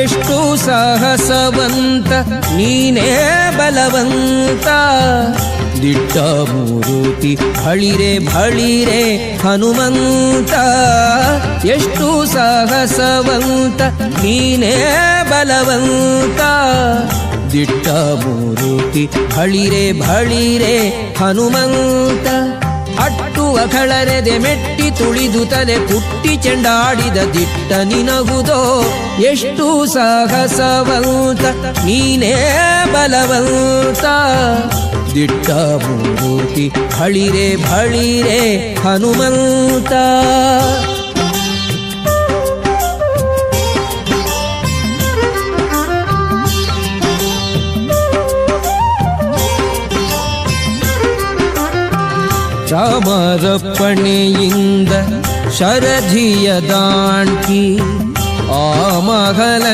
ಎಷ್ಟು ಸಾಹಸವಂತ ನೀನೇ ಬಲವಂತ ದಿಟ್ಟ ಮೂರುತಿ ಭಳಿರೆ ಭಳಿರೆ ಹನುಮಂತ ಎಷ್ಟು ಸಾಹಸವಂತ ನೀನೇ ಬಲವಂತ ದಿಟ್ಟ ಮೂರುತಿ ಭಳಿರೆ ಭಳಿರೆ ಹನುಮಂತ ಅಟ್ಟುವ ಖಳರೆದೆ ಮೆಟ್ಟಿ ತುಳಿದು ತಲೆ ಪುಟ್ಟಿ ಚೆಂಡಾಡಿದ ದಿಟ್ಟ ನಿನಗುದೋ ಎಷ್ಟು ಸಾಹಸವಂತ ನೀನೇ ಬಲವಂತ ದಿಟ್ಟ ಮೂರುತಿ ಭಳಿರೆ ಭಳಿರೆ ಹನುಮಂತ ರಾಮರಪ್ಪಣೆಯಿಂದ ಶರಧಿಯ ದಾಂಟಿ ಆ ಮಗಲ